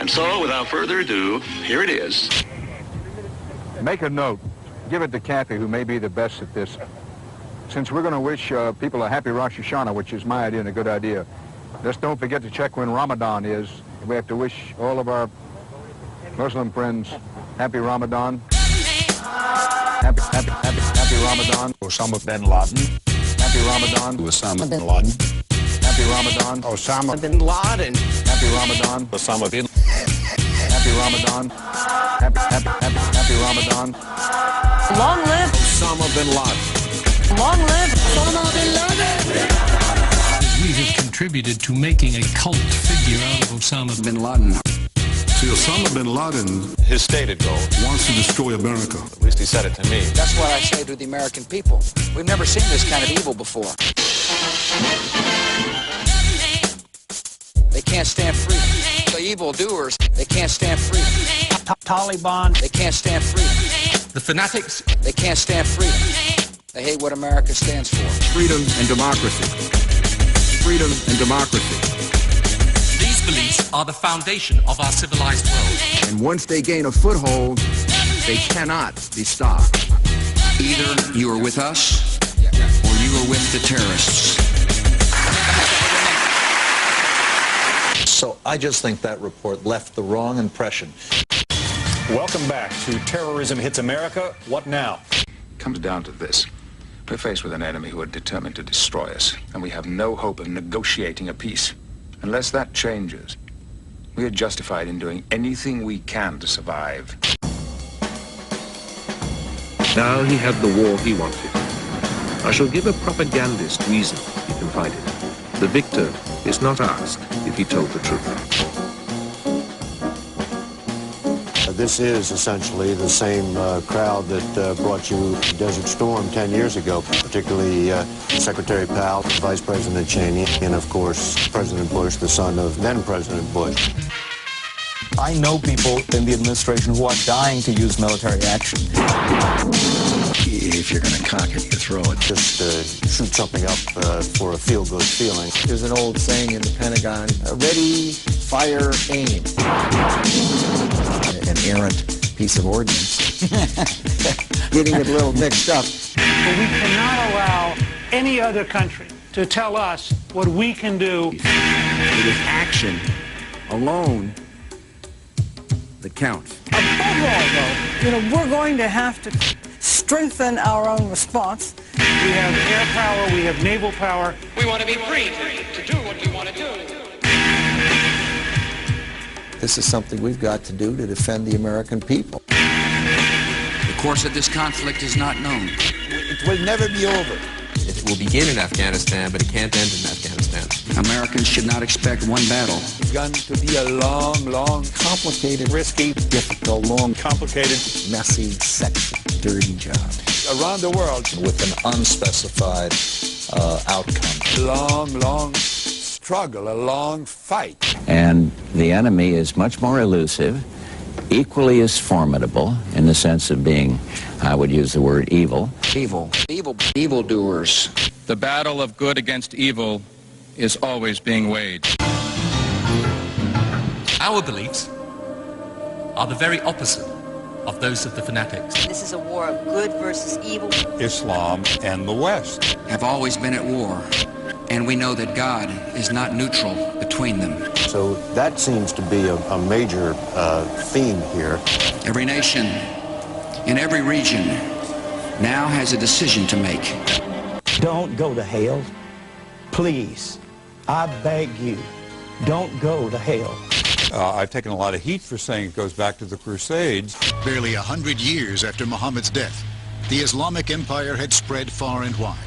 And so, without further ado, here it is. Make a note. Give it to Kathy, who may be the best at this. Since we're going to wish people a happy Rosh Hashanah, which is my idea and a good idea, just don't forget to check when Ramadan is. We have to wish all of our Muslim friends happy Ramadan. Happy Ramadan. Osama bin Laden. Happy Ramadan. Osama bin Laden. Happy Ramadan. Osama bin Laden. Happy Ramadan. Osama bin. Happy Ramadan. Happy Ramadan. Long live Osama bin Laden. Long live Osama bin Laden. We have contributed to making a cult figure out of Osama Bin Laden. See, Osama bin Laden, his stated goal, wants to destroy America. at least he said it to me. That's what I say to the American people. We've never seen this kind of evil before. They can't stand freedom. The evildoers, they can't stand freedom. Taliban, They can't stand freedom. The fanatics. They can't stand freedom. They hate what America stands for. Freedom and democracy. Freedom and democracy. These beliefs are the foundation of our civilized world. And once they gain a foothold, they cannot be stopped. Either you are with us, or you are with the terrorists. So I just think that report left the wrong impression. Welcome back to Terrorism Hits America. What now? It comes down to this. We're faced with an enemy who are determined to destroy us, and we have no hope of negotiating a peace. Unless that changes, we are justified in doing anything we can to survive. Now he had the war he wanted. I shall give a propagandist reason, he confided. The victor is not asked if he told the truth. This is essentially the same crowd that brought you Desert Storm 10 years ago, particularly Secretary Powell, Vice President Cheney, and of course, President Bush, the son of then President Bush. I know people in the administration who are dying to use military action. If you're going to cock it, you throw it. Just shoot something up for a feel-good feeling. There's an old saying in the Pentagon, ready, fire, aim. An errant piece of ordnance. Getting it a little mixed up. But we cannot allow any other country to tell us what we can do. It is action alone that counts. Above all, though, we're going to have to strengthen our own response. We have air power, we have naval power. We want to be free to do what we want to do. This is something we've got to do to defend the American people. The course of this conflict is not known. It will never be over. It will begin in Afghanistan, but it can't end in Afghanistan. Americans should not expect one battle. It's going to be a long, complicated, risky, difficult, long, complicated, messy, sexy, dirty job. Around the world. With an unspecified outcome. Long struggle, a long fight. And the enemy is much more elusive, equally as formidable in the sense of being, I would use the word evil. Evildoers. The battle of good against evil is always being waged. Our beliefs are the very opposite of those of the fanatics. This is a war of good versus evil. Islam and the West Have always been at war. And we know that God is not neutral between them. So that seems to be a major theme here. Every nation in every region now has a decision to make. Don't go to hell. Please, I beg you, don't go to hell. I've taken a lot of heat for saying it goes back to the Crusades. Barely 100 years after Muhammad's death, the Islamic Empire had spread far and wide.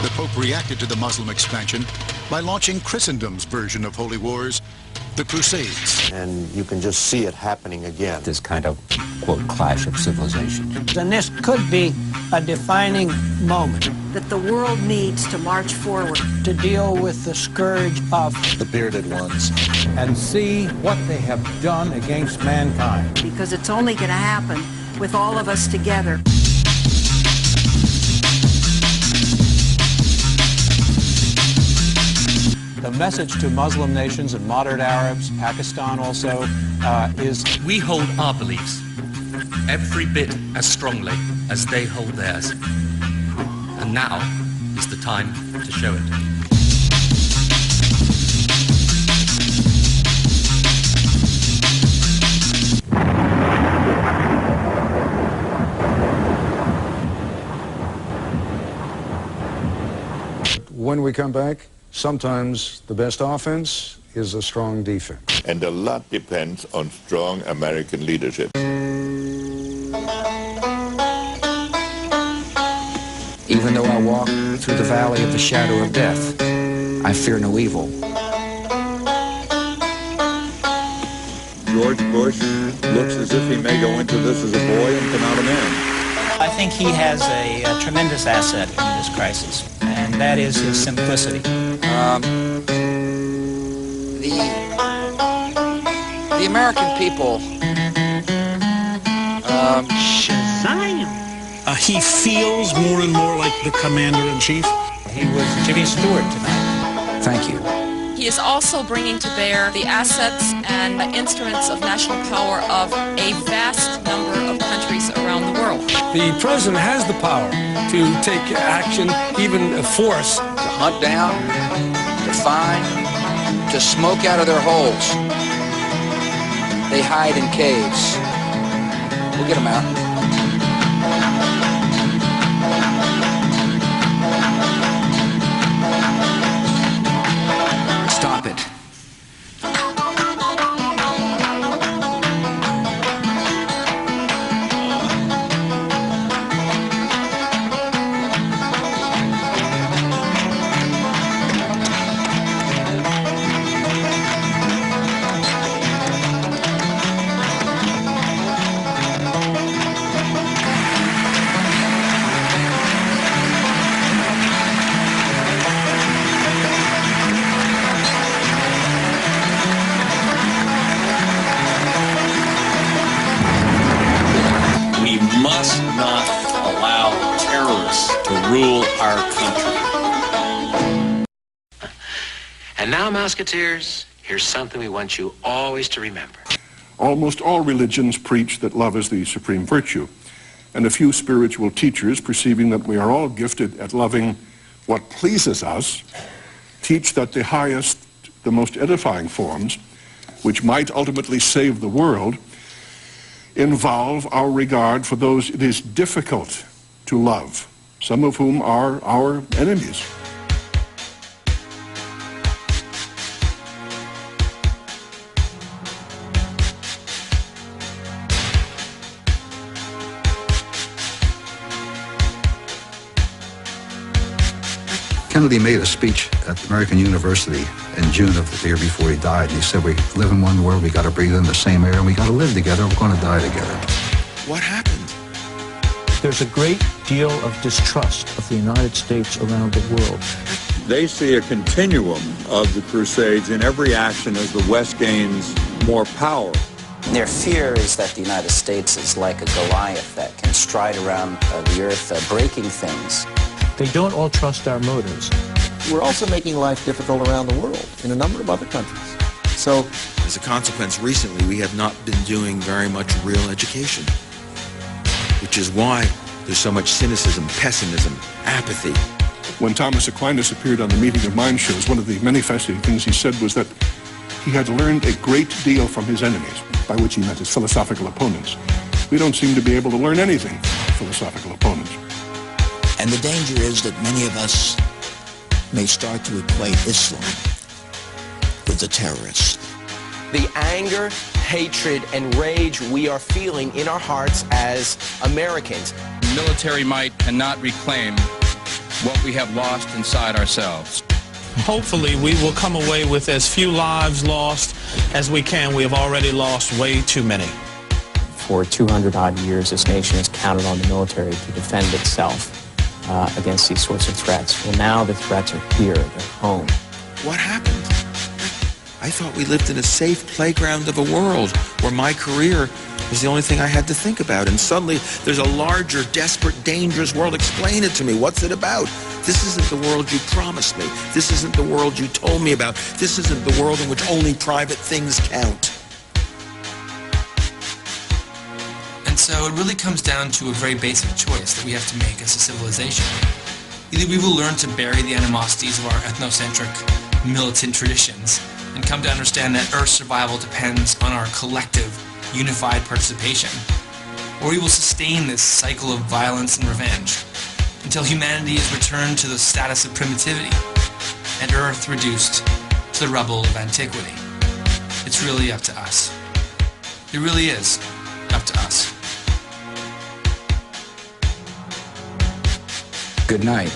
The Pope reacted to the Muslim expansion by launching Christendom's version of holy wars, the Crusades. And you can just see it happening again. This kind of, quote, clash of civilizations. And this could be a defining moment That the world needs to march forward. to deal with the scourge of The bearded ones. And see what they have done against mankind. Because it's only going to happen with all of us together. The message to Muslim nations and moderate Arabs, Pakistan also, is We hold our beliefs every bit as strongly as they hold theirs. And now is the time to show it. When we come back, sometimes the best offense is a strong defense. And a lot depends on strong American leadership. Even though I walk through the valley of the shadow of death, I fear no evil. George Bush looks as if he may go into this as a boy and come out a man. I think he has a tremendous asset in this crisis, and that is his simplicity. The American people, he feels more and more like the commander-in-chief. He was Jimmy Stewart tonight. Thank you. He is also bringing to bear the assets and instruments of national power of a vast number of countries around the world. The president has the power to take action, even force. To hunt down, to find, to smoke out of their holes. They hide in caves. We'll get them out. Stop it. Must not allow terrorists to rule our country. And now, Musketeers, here's something we want you always to remember. Almost all religions preach that love is the supreme virtue, and a few spiritual teachers, perceiving that we are all gifted at loving what pleases us, teach that the highest, the most edifying forms, which might ultimately save the world, involve our regard for those it is difficult to love, some of whom are our enemies. Kennedy made a speech at American University in June of the year before he died. And he said, we live in one world, we got to breathe in the same air, and we got to live together, we're going to die together. What happened? There's a great deal of distrust of the United States around the world. They see a continuum of the Crusades in every action as the West gains more power. Their fear is that the United States is like a Goliath that can stride around the earth, breaking things. They don't all trust our motives. We're also making life difficult around the world in a number of other countries. So, as a consequence, recently we have not been doing very much real education, which is why there's so much cynicism, pessimism, apathy. When Thomas Aquinas appeared on the Meeting of Minds shows, one of the many fascinating things he said was that he had learned a great deal from his enemies, by which he meant his philosophical opponents. We don't seem to be able to learn anything from philosophical opponents. And the danger is that many of us may start to equate Islam with the terrorists. The anger, hatred, and rage we are feeling in our hearts as Americans. Military might cannot reclaim what we have lost inside ourselves. Hopefully, we will come away with as few lives lost as we can. We have already lost way too many. For 200-odd years, this nation has counted on the military to defend itself against these sorts of threats. Well, now the threats are here, they're home. What happened? I thought we lived in a safe playground of a world where my career was the only thing I had to think about. And suddenly, there's a larger, desperate, dangerous world. Explain it to me. What's it about? This isn't the world you promised me. This isn't the world you told me about. This isn't the world in which only private things count. And so it really comes down to a very basic choice that we have to make as a civilization. Either we will learn to bury the animosities of our ethnocentric, militant traditions and come to understand that Earth's survival depends on our collective, unified participation, or we will sustain this cycle of violence and revenge until humanity is returned to the status of primitivity and Earth reduced to the rubble of antiquity. It's really up to us. It really is up to us. Good night.